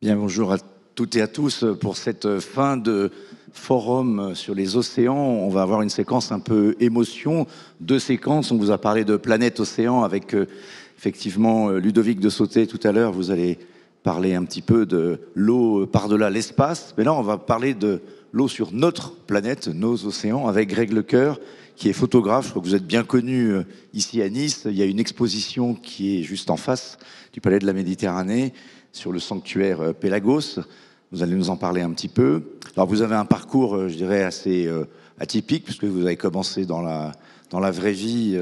Bien, bonjour à toutes et à tous. Pour cette fin de forum sur les océans, on va avoir une séquence un peu émotion. Deux séquences, on vous a parlé de Planète Océan avec effectivement Ludovic de Sauté tout à l'heure. Vous allez parler un petit peu de l'eau par-delà l'espace. Mais là, on va parler de l'eau sur notre planète, nos océans, avec Greg Lecoeur, qui est photographe. Je crois que vous êtes bien connu ici à Nice. Il y a une exposition qui est juste en face du Palais de la Méditerranée, sur le sanctuaire Pélagos. Vous allez nous en parler un petit peu. Alors vous avez un parcours, je dirais, assez atypique, puisque vous avez commencé dans la vraie vie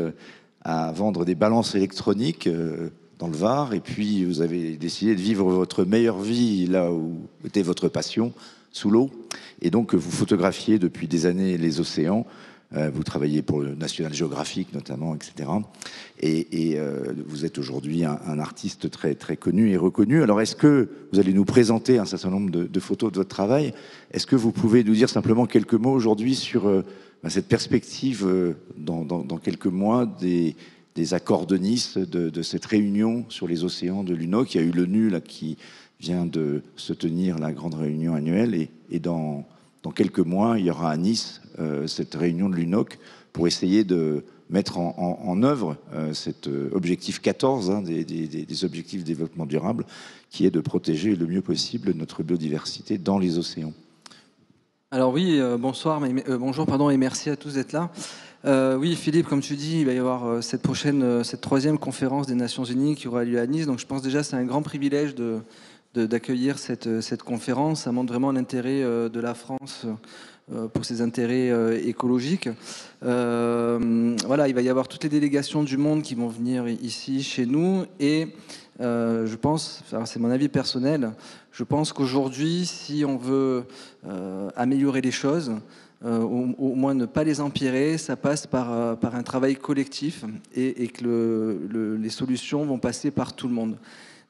à vendre des balances électroniques dans le Var, et puis vous avez décidé de vivre votre meilleure vie là où était votre passion, sous l'eau. Et donc vous photographiez depuis des années les océans. Vous travaillez pour le National Geographic notamment, etc. Et vous êtes aujourd'hui un artiste très, très connu et reconnu. Alors est-ce que vous allez nous présenter un certain nombre de photos de votre travail? Est-ce que vous pouvez nous dire simplement quelques mots aujourd'hui sur cette perspective dans quelques mois des accords de Nice, de cette réunion sur les océans de l'UNOC? Il y a eu l'ONU là, qui vient de se tenir la grande réunion annuelle, et dans quelques mois, il y aura à Nice cette réunion de l'UNOC pour essayer de mettre en œuvre cet objectif 14 des objectifs de développement durable, qui est de protéger le mieux possible notre biodiversité dans les océans. Alors oui, bonjour, et merci à tous d'être là. Oui, Philippe, comme tu dis, il va y avoir cette troisième conférence des Nations Unies qui aura lieu à Nice. Donc je pense déjà que c'est un grand privilège d'accueillir cette conférence. Ça montre vraiment l'intérêt de la France pour ses intérêts écologiques. Voilà, il va y avoir toutes les délégations du monde qui vont venir ici, chez nous. Et je pense, c'est mon avis personnel, je pense qu'aujourd'hui, si on veut améliorer les choses, au moins ne pas les empirer, ça passe par un travail collectif, et que les solutions vont passer par tout le monde.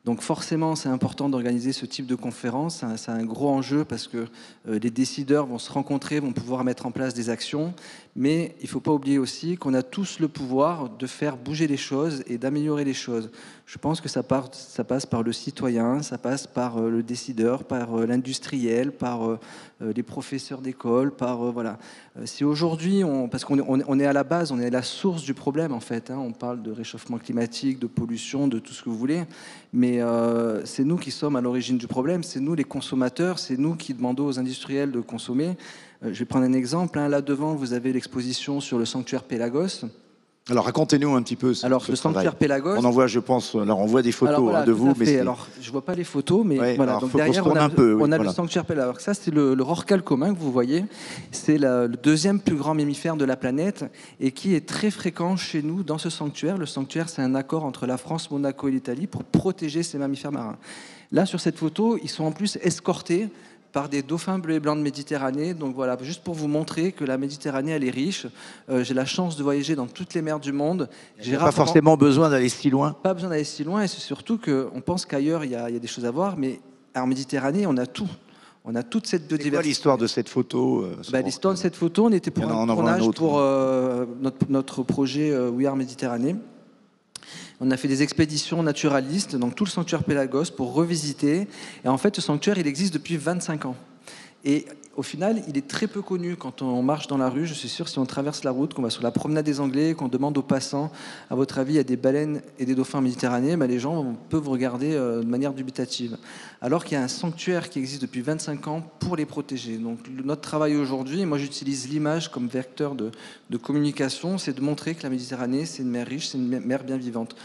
Donc forcément, c'est important d'organiser ce type de conférence. C'est un gros enjeu parce que les décideurs vont se rencontrer, vont pouvoir mettre en place des actions. Mais il ne faut pas oublier aussi qu'on a tous le pouvoir de faire bouger les choses et d'améliorer les choses. Je pense que ça passe par le citoyen, ça passe par le décideur, par l'industriel, par les professeurs d'école, voilà. Si aujourd'hui, parce qu'on est à la base, on est à la source du problème en fait. On parle de réchauffement climatique, de pollution, de tout ce que vous voulez, mais c'est nous qui sommes à l'origine du problème. C'est nous les consommateurs, c'est nous qui demandons aux industriels de consommer. Je vais prendre un exemple. Là devant, vous avez l'exposition sur le sanctuaire Pélagos. Alors racontez-nous un petit peu ce le sanctuaire Pélagos. On en voit, je pense, là on voit des photos de vous. Mais alors, je vois pas les photos, mais ouais, voilà. Donc derrière, on a le sanctuaire Pélagos. Ça, c'est le rorqual commun que vous voyez. C'est le deuxième plus grand mammifère de la planète et qui est très fréquent chez nous dans ce sanctuaire. Le sanctuaire, c'est un accord entre la France, Monaco et l'Italie pour protéger ces mammifères marins. Là, sur cette photo, ils sont en plus escortés par des dauphins bleus et blancs de Méditerranée. Donc voilà, juste pour vous montrer que la Méditerranée, elle est riche. J'ai la chance de voyager dans toutes les mers du monde. J'ai pas forcément besoin d'aller si loin. Pas besoin d'aller si loin, et c'est surtout qu'on pense qu'ailleurs, il y a des choses à voir, mais en Méditerranée, on a tout. On a toute cette biodiversité. C'est quoi l'histoire de cette photo L'histoire de cette photo, on était pour un tournage pour notre projet We Are Méditerranée. On a fait des expéditions naturalistes, donc tout le sanctuaire Pélagos, pour revisiter. Et en fait, ce sanctuaire, il existe depuis 25 ans. Et au final, il est très peu connu quand on marche dans la rue. Je suis sûr, si on traverse la route, qu'on va sur la promenade des Anglais, qu'on demande aux passants, à votre avis, il y a des baleines et des dauphins en Méditerranée, les gens peuvent regarder de manière dubitative. Alors qu'il y a un sanctuaire qui existe depuis 25 ans pour les protéger. Donc notre travail aujourd'hui, moi j'utilise l'image comme vecteur de communication, c'est de montrer que la Méditerranée, c'est une mer riche, c'est une mer bien vivante.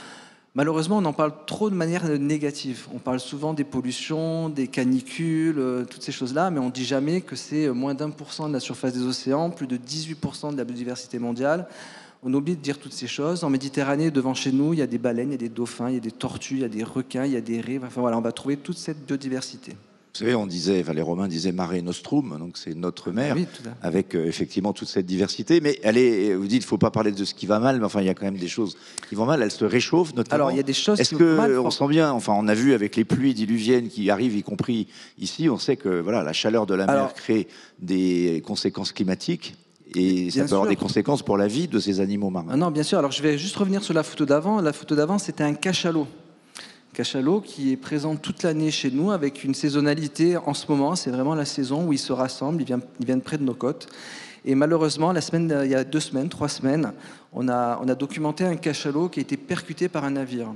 Malheureusement, on en parle trop de manière négative. On parle souvent des pollutions, des canicules, toutes ces choses-là, mais on ne dit jamais que c'est moins d'1% de la surface des océans, plus de 18% de la biodiversité mondiale. On oublie de dire toutes ces choses. En Méditerranée, devant chez nous, il y a des baleines, il y a des dauphins, il y a des tortues, il y a des requins, il y a des raies. Enfin voilà, on va trouver toute cette biodiversité. Vous savez, les Romains disaient Mare Nostrum, donc c'est notre mer, oui, avec effectivement toute cette diversité. Mais vous dites, il ne faut pas parler de ce qui va mal, mais enfin, il y a quand même des choses qui vont mal. Elles se réchauffent notamment. Alors, il y a des choses qui vont mal. Est-ce qu'on sent bien, enfin, on a vu avec les pluies diluviennes qui arrivent, y compris ici, on sait que voilà, la chaleur de la mer crée des conséquences climatiques. Et ça peut avoir des conséquences pour la vie de ces animaux marins. Non, bien sûr. Alors, je vais juste revenir sur la photo d'avant. La photo d'avant, c'était un cachalot cachalot qui est présent toute l'année chez nous avec une saisonnalité en ce moment. C'est vraiment la saison où ils se rassemblent, ils viennent près de nos côtes. Et malheureusement, il y a 2 semaines, 3 semaines, on a documenté un cachalot qui a été percuté par un navire.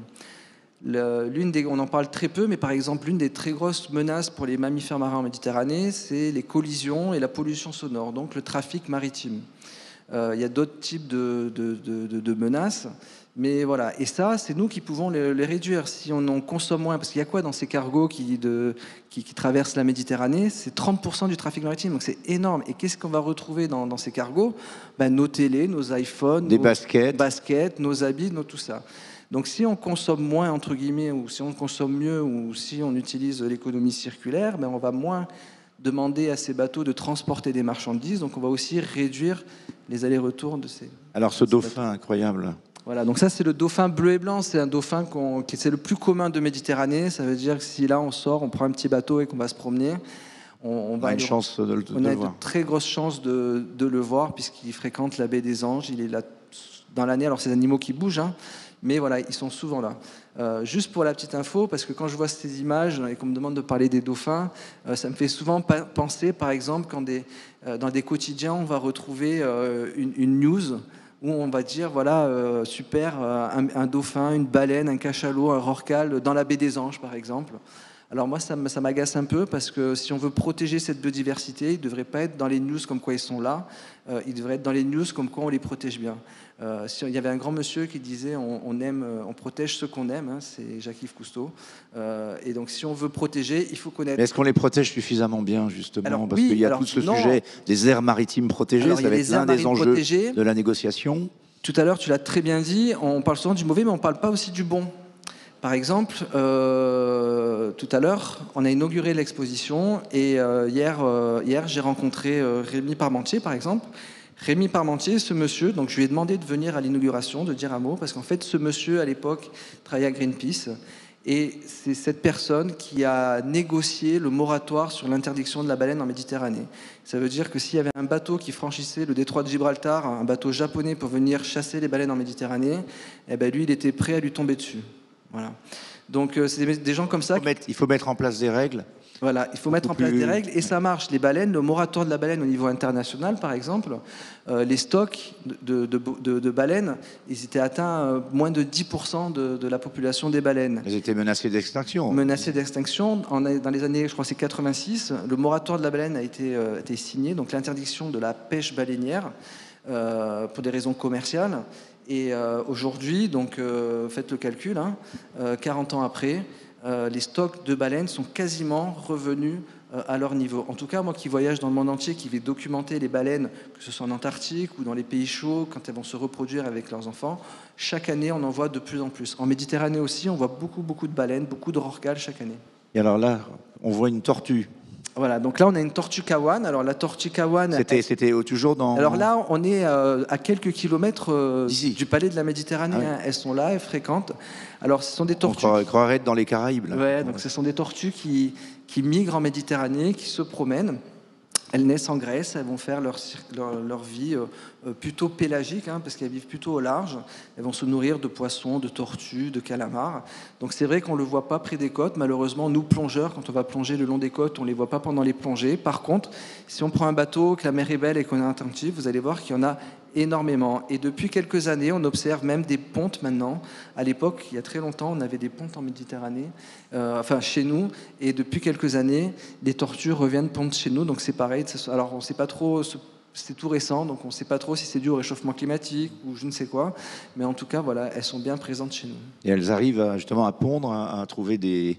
On en parle très peu, mais par exemple, l'une des très grosses menaces pour les mammifères marins en Méditerranée, c'est les collisions et la pollution sonore, donc le trafic maritime. Il y a d'autres types de menaces, mais voilà. Et ça, c'est nous qui pouvons les réduire si on en consomme moins. Parce qu'il y a quoi dans ces cargos qui traversent la Méditerranée? C'est 30% du trafic maritime, donc c'est énorme. Et qu'est-ce qu'on va retrouver dans ces cargos? Nos télés, nos iPhones, des nos baskets, nos habits, tout ça. Donc si on consomme moins, entre guillemets, ou si on consomme mieux, ou si on utilise l'économie circulaire, on va moins demander à ces bateaux de transporter des marchandises. Donc on va aussi réduire les allers-retours de ces... Alors ce dauphin incroyable. Voilà, donc ça c'est le dauphin bleu et blanc. C'est un dauphin c'est le plus commun de Méditerranée. Ça veut dire que si là on sort, on prend un petit bateau et qu'on va se promener, on a une chance de le voir. On a de très grosses chances de le voir puisqu'il fréquente la baie des Anges. Il est là dans l'année. Alors c'est des animaux qui bougent, mais voilà, ils sont souvent là. Juste pour la petite info, parce que quand je vois ces images et qu'on me demande de parler des dauphins, ça me fait souvent penser, par exemple, quand dans des quotidiens, on va retrouver une news où on va dire, voilà, super, un dauphin, une baleine, un cachalot, un rorqual dans la baie des Anges, par exemple. Alors moi, ça m'agace un peu parce que si on veut protéger cette biodiversité, ils ne devraient pas être dans les news comme quoi ils sont là, ils devraient être dans les news comme quoi on les protège bien. Il y avait un grand monsieur qui disait on protège ceux qu'on aime, c'est Jacques-Yves Cousteau. Et donc si on veut protéger, il faut connaître. Mais est-ce qu'on les protège suffisamment bien, justement? Alors, parce qu'il y a tout ce sujet des aires maritimes protégées, alors, ça va être l'un des enjeux de la négociation. Tout à l'heure, tu l'as très bien dit, on parle souvent du mauvais, mais on ne parle pas aussi du bon. Par exemple, tout à l'heure, on a inauguré l'exposition et hier j'ai rencontré Rémi Parmentier, par exemple. Rémi Parmentier, ce monsieur, donc je lui ai demandé de venir à l'inauguration, de dire un mot, parce qu'en fait, ce monsieur, à l'époque, travaillait à Greenpeace. Et c'est cette personne qui a négocié le moratoire sur l'interdiction de la baleine en Méditerranée. Ça veut dire que s'il y avait un bateau qui franchissait le détroit de Gibraltar, un bateau japonais pour venir chasser les baleines en Méditerranée, lui, il était prêt à lui tomber dessus. Voilà. Donc c'est des gens comme ça. Il faut mettre en place des règles. Voilà, il faut mettre en place des règles et ça marche. Les baleines, le moratoire de la baleine au niveau international, par exemple, les stocks de baleines, ils étaient atteints moins de 10% de la population des baleines. Elles étaient menacées d'extinction. Menacées d'extinction. Dans les années, je crois que c'est 86, le moratoire de la baleine a été signé, donc l'interdiction de la pêche baleinière pour des raisons commerciales. Et aujourd'hui, donc faites le calcul, 40 ans après, les stocks de baleines sont quasiment revenus à leur niveau. En tout cas, moi qui voyage dans le monde entier, qui vais documenter les baleines, que ce soit en Antarctique ou dans les pays chauds, quand elles vont se reproduire avec leurs enfants, chaque année, on en voit de plus en plus. En Méditerranée aussi, on voit beaucoup de baleines, beaucoup de rorquals chaque année. Et alors là, on voit une tortue. Voilà, donc là on a une tortue kawan. Alors la tortue kawan, c'était toujours dans. Alors là, on est à quelques kilomètres du palais de la Méditerranée. Ah oui. Elles sont là, elles fréquentent. Alors ce sont des tortues. On croirait être dans les Caraïbes. Là. Ouais, donc ce sont des tortues qui migrent en Méditerranée, qui se promènent. Elles naissent en Grèce, elles vont faire leur vie plutôt pélagique, parce qu'elles vivent plutôt au large. Elles vont se nourrir de poissons, de tortues, de calamars. Donc c'est vrai qu'on ne le voit pas près des côtes. Malheureusement, nous, plongeurs, quand on va plonger le long des côtes, on ne les voit pas pendant les plongées. Par contre, si on prend un bateau, que la mer est belle et qu'on est attentif, vous allez voir qu'il y en a énormément. Et depuis quelques années, on observe même des pontes maintenant. À l'époque, il y a très longtemps, on avait des pontes en Méditerranée, chez nous. Et depuis quelques années, les tortues reviennent pondre chez nous. Donc c'est pareil. Alors on ne sait pas trop, c'est tout récent, donc on ne sait pas trop si c'est dû au réchauffement climatique ou je ne sais quoi. Mais en tout cas, voilà, elles sont bien présentes chez nous. Et elles arrivent justement à pondre, à trouver des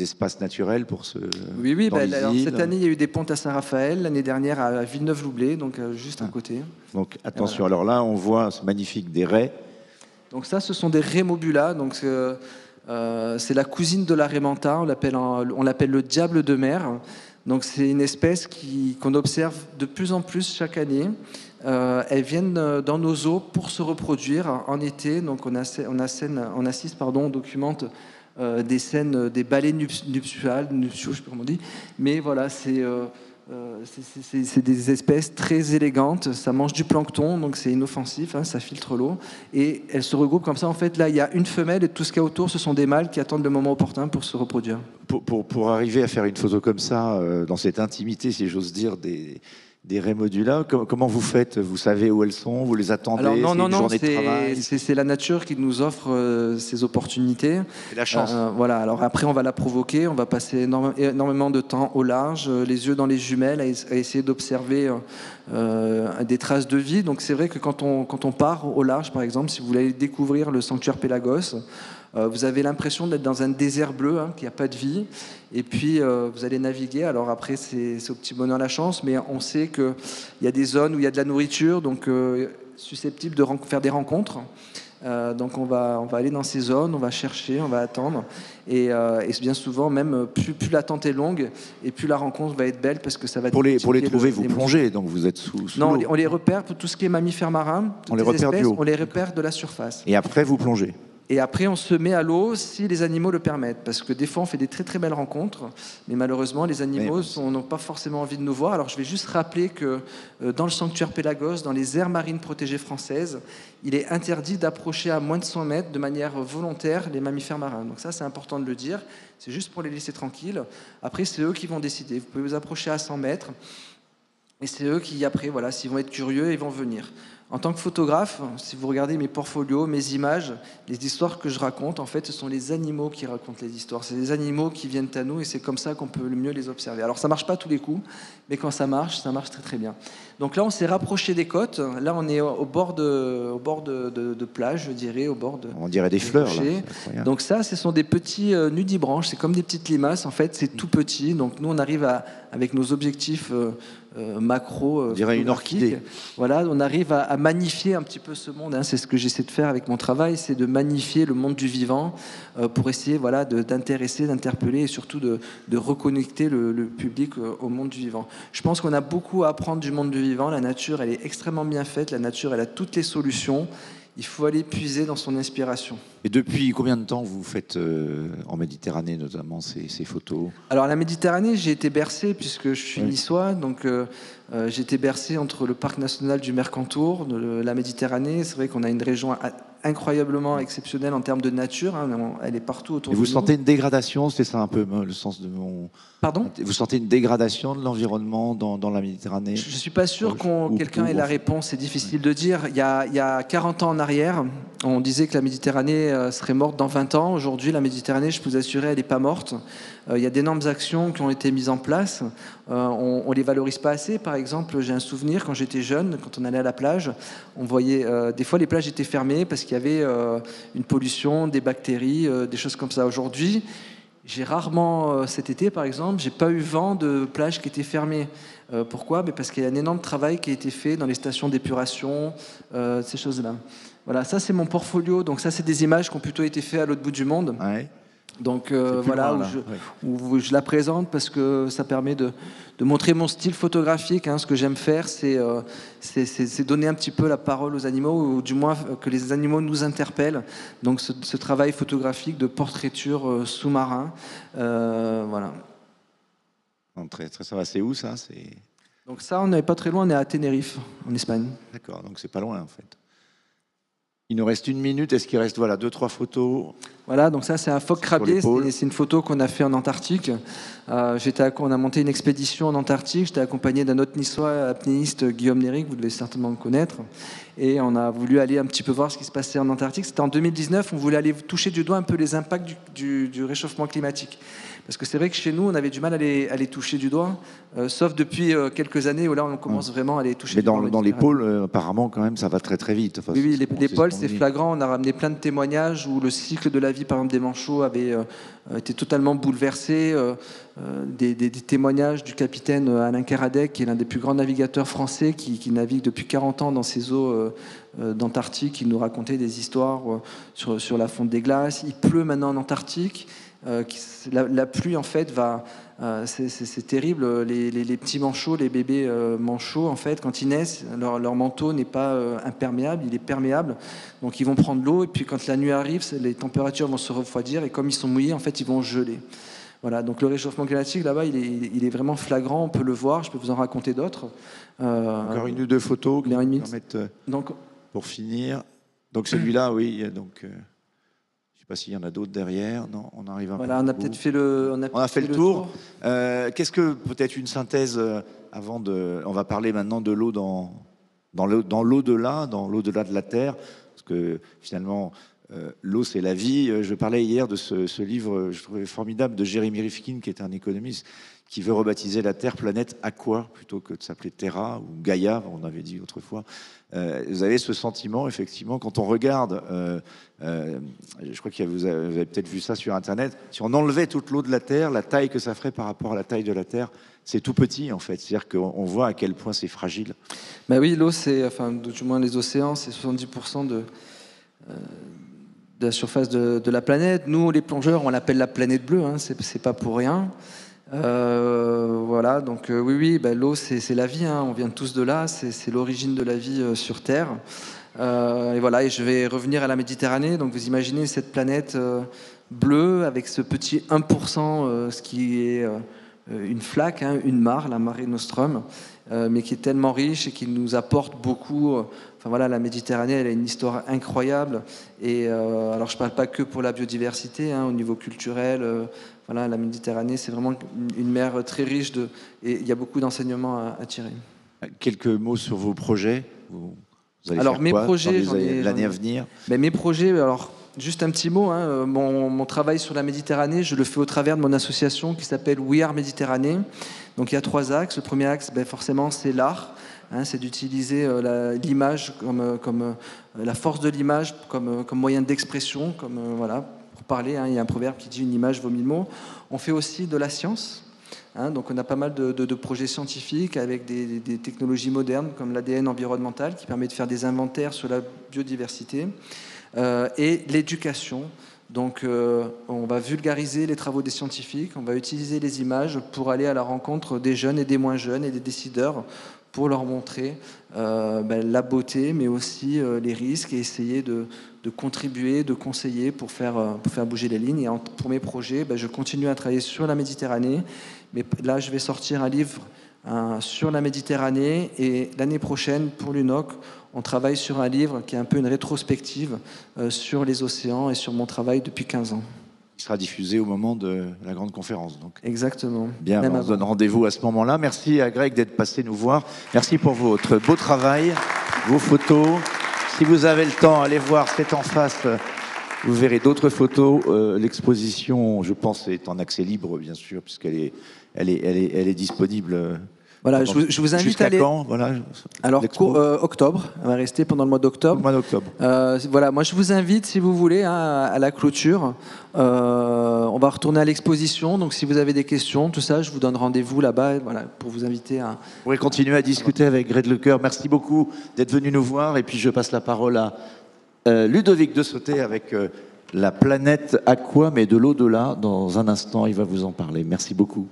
espaces naturels pour se. Oui. Alors, cette année, il y a eu des pontes à Saint-Raphaël, l'année dernière à Villeneuve-Loublet, donc juste à côté. Donc attention. Voilà. Alors là, on voit ce magnifique des raies. Donc ça, ce sont des raies mobula. Donc c'est la cousine de la raie manta. On l'appelle le diable de mer. Donc c'est une espèce qu'on observe de plus en plus chaque année. Elles viennent dans nos eaux pour se reproduire en été. Donc on assiste, on documente des scènes des balais nuptiaux, je sais pas comment on dit, mais voilà, c'est C'est des espèces très élégantes, ça mange du plancton, donc c'est inoffensif, ça filtre l'eau, et elles se regroupent comme ça. En fait, là, il y a une femelle et tout ce qu'il y a autour, ce sont des mâles qui attendent le moment opportun pour se reproduire. Pour arriver à faire une photo comme ça, dans cette intimité, si j'ose dire, des Rémodulas, comment vous faites? Vous savez où elles sont? Vous les attendez? Alors non, journée de travail? c'est la nature qui nous offre ces opportunités. C'est la chance. Voilà. Alors après, on va la provoquer, on va passer énormément de temps au large, les yeux dans les jumelles, à essayer d'observer des traces de vie. Donc c'est vrai que quand on part au large, par exemple, si vous voulez découvrir le sanctuaire Pélagos, vous avez l'impression d'être dans un désert bleu, qu'il n'y a pas de vie. Et puis, vous allez naviguer. Alors après, c'est au petit bonheur la chance, mais on sait qu'il y a des zones où il y a de la nourriture, donc susceptibles de faire des rencontres. Donc on va aller dans ces zones, on va chercher, on va attendre. Et bien souvent, même plus l'attente est longue, et plus la rencontre va être belle, parce que ça va... Pour les trouver, vous plongez, donc vous êtes sous non, l'eau. on les repère, pour tout ce qui est mammifères marins, On les repère du haut. On les repère de la surface. Et après, vous plongez. Et après, on se met à l'eau si les animaux le permettent. Parce que des fois, on fait des très très belles rencontres. Mais malheureusement, les animaux n'ont pas forcément envie de nous voir. Alors, je vais juste rappeler que dans le sanctuaire Pélagos, dans les aires marines protégées françaises, il est interdit d'approcher à moins de 100 mètres de manière volontaire les mammifères marins. Donc ça, c'est important de le dire. C'est juste pour les laisser tranquilles. Après, c'est eux qui vont décider. Vous pouvez vous approcher à 100 mètres. Et c'est eux qui, après, voilà, s'ils vont être curieux, ils vont venir. En tant que photographe, si vous regardez mes portfolios, mes images, les histoires que je raconte, en fait, ce sont les animaux qui racontent les histoires. C'est les animaux qui viennent à nous, et c'est comme ça qu'on peut le mieux les observer. Alors, ça marche pas tous les coups, mais quand ça marche très très bien. Donc là, on s'est rapproché des côtes. Là, on est au bord de plage, je dirais, au bord de... On dirait des fleurs, là. Donc ça, ce sont des petits nudibranches. C'est comme des petites limaces. En fait, c'est tout petit. Donc nous, on arrive avec nos objectifs macro, on dirait une orchidée. Voilà, on arrive à magnifier un petit peu ce monde. C'est ce que j'essaie de faire avec mon travail, c'est de magnifier le monde du vivant pour essayer, voilà, d'intéresser, d'interpeller et surtout de reconnecter le public au monde du vivant. Je pense qu'on a beaucoup à apprendre du monde du vivant. La nature, elle est extrêmement bien faite. La nature, elle a toutes les solutions. Il faut aller puiser dans son inspiration. Et depuis combien de temps vous faites en Méditerranée notamment ces photos? Alors la Méditerranée, j'ai été bercé puisque je suis niçois, donc j'ai été bercé entre le parc national du Mercantour, la Méditerranée. C'est vrai qu'on a une région incroyablement exceptionnelle en termes de nature, elle est partout autour de nous. Et vous sentez une dégradation, c'est ça un peu le sens de mon... Pardon? Vous sentez une dégradation de l'environnement dans la Méditerranée? Je ne suis pas sûr que quelqu'un ait la réponse, c'est difficile de dire. Il y a 40 ans en arrière, on disait que la Méditerranée serait morte dans 20 ans. Aujourd'hui, la Méditerranée, je peux vous assurer, elle n'est pas morte. Il y a d'énormes actions qui ont été mises en place. On ne les valorise pas assez. Par exemple, j'ai un souvenir, quand j'étais jeune, quand on allait à la plage, on voyait, des fois les plages étaient fermées parce qu'il y avait une pollution, des bactéries, des choses comme ça. Aujourd'hui, j'ai rarement, cet été par exemple, j'ai pas eu vent de plages qui étaient fermées. Pourquoi? Parce qu'il y a un énorme travail qui a été fait dans les stations d'épuration, ces choses-là. Voilà, ça c'est mon portfolio. Donc ça, c'est des images qui ont plutôt été faites à l'autre bout du monde. Ouais. Donc voilà, loin, où je la présente parce que ça permet de montrer mon style photographique. Ce que j'aime faire, c'est donner un petit peu la parole aux animaux, ou du moins que les animaux nous interpellent. Donc ce travail photographique de portraiture sous-marin, voilà. Ça va, c'est où ça? Donc ça, on n'est pas très loin, on est à Tenerife, en Espagne. D'accord, donc c'est pas loin en fait. Il nous reste 1 minute. Est-ce qu'il reste 2-3 photos? Voilà, donc ça c'est un phoque crabier, c'est une photo qu'on a fait en Antarctique. On a monté une expédition en Antarctique, j'étais accompagné d'un autre niçois apnéiste, Guillaume Néric, vous devez certainement le connaître. Et on a voulu aller un petit peu voir ce qui se passait en Antarctique. C'était en 2019, on voulait aller toucher du doigt un peu les impacts du réchauffement climatique. Parce que c'est vrai que chez nous, on avait du mal à les toucher du doigt, sauf depuis quelques années où là, on commence vraiment à les toucher du doigt. Mais dans les pôles, apparemment, quand même, ça va très très vite. Enfin, oui, les pôles, c'est flagrant. On a ramené plein de témoignages où le cycle de la vie, par exemple, des manchots avait été totalement bouleversé. Des témoignages du capitaine Alain Caradec, qui est l'un des plus grands navigateurs français, qui navigue depuis 40 ans dans ces eaux d'Antarctique. Il nous racontait des histoires sur la fonte des glaces. Il pleut maintenant en Antarctique. La pluie en fait c'est terrible, les petits manchots, les bébés manchots en fait, quand ils naissent, leur manteau n'est pas imperméable, il est perméable, donc ils vont prendre l'eau et puis quand la nuit arrive, les températures vont se refroidir et comme ils sont mouillés en fait ils vont geler. Voilà, donc le réchauffement climatique, là-bas, il est vraiment flagrant, on peut le voir, je peux vous en raconter d'autres. Encore une ou deux photos qui nous permettent, donc, pour finir. Donc celui-là, oui, donc... je ne sais pas s'il y en a d'autres derrière. Non, on arrive un peu. Voilà, on a peut-être fait le, on a fait le tour. Qu'est-ce que peut-être une synthèse avant de. On va parler maintenant de l'eau dans l'au-delà, dans l'au-delà de la Terre, parce que finalement l'eau c'est la vie. Je parlais hier de ce livre, je trouvais formidable, de Jeremy Rifkin, qui est un économiste, qui veut rebaptiser la Terre planète Aqua plutôt que de s'appeler Terra ou Gaïa, on avait dit autrefois. Vous avez ce sentiment, effectivement, quand on regarde, je crois que vous avez peut-être vu ça sur Internet, si on enlevait toute l'eau de la Terre, la taille que ça ferait par rapport à la taille de la Terre, c'est tout petit, en fait. C'est-à-dire qu'on voit à quel point c'est fragile. Ben oui, l'eau, c'est, enfin, du moins les océans, c'est 70% de la surface de la planète. Nous, les plongeurs, on l'appelle la planète bleue, hein, c'est pas pour rien. Voilà, donc oui, ben, l'eau c'est la vie, hein, on vient tous de là, c'est l'origine de la vie sur Terre. Et voilà, et je vais revenir à la Méditerranée. Donc vous imaginez cette planète bleue avec ce petit 1%, ce qui est une flaque, hein, une mare, la Mare Nostrum, mais qui est tellement riche et qui nous apporte beaucoup. Enfin voilà, la Méditerranée, elle a une histoire incroyable. Et alors je parle pas que pour la biodiversité, hein, au niveau culturel. Voilà, la Méditerranée, c'est vraiment une mer très riche et il y a beaucoup d'enseignements à tirer. Quelques mots sur vos projets. Vous allez alors faire mes quoi projets, l'année à venir? Mais mes projets, alors juste un petit mot, hein, mon travail sur la Méditerranée, je le fais au travers de mon association qui s'appelle We Are Méditerranée. Donc il y a 3 axes. Le premier axe, ben, forcément, c'est l'art. Hein, c'est d'utiliser l'image comme la force de l'image comme moyen d'expression, comme voilà. Pour parler, hein, il y a un proverbe qui dit une image vaut 1000 mots. On fait aussi de la science, hein, donc on a pas mal de projets scientifiques avec des technologies modernes comme l'ADN environnemental qui permet de faire des inventaires sur la biodiversité et l'éducation. Donc on va vulgariser les travaux des scientifiques, on va utiliser les images pour aller à la rencontre des jeunes et des moins jeunes et des décideurs pour leur montrer la beauté, mais aussi les risques et essayer de contribuer, de conseiller pour faire bouger les lignes. Et pour mes projets, je continue à travailler sur la Méditerranée, mais là, je vais sortir un livre sur la Méditerranée et l'année prochaine, pour l'UNOC, on travaille sur un livre qui est un peu une rétrospective sur les océans et sur mon travail depuis 15 ans. Il sera diffusé au moment de la grande conférence. Donc. Exactement. Bien, on se donne rendez-vous à ce moment-là. Merci à Greg d'être passé nous voir. Merci pour votre beau travail, vos photos. Si vous avez le temps, allez voir, c'est en face. Vous verrez d'autres photos. L'exposition, je pense, est en accès libre, bien sûr, puisqu'elle est disponible. Voilà, je vous invite à aller. Quand, voilà, alors, octobre, on va rester pendant le mois d'octobre. Voilà, moi je vous invite, si vous voulez, hein, à la clôture. On va retourner à l'exposition, donc si vous avez des questions, tout ça, je vous donne rendez-vous là-bas, voilà, pour vous inviter à. Vous pourrez continuer à discuter avec Greg Lecoeur. Merci beaucoup d'être venu nous voir. Et puis je passe la parole à Ludovic de Sauté avec la planète Aqua, mais de l'au-delà. Dans un instant, il va vous en parler. Merci beaucoup.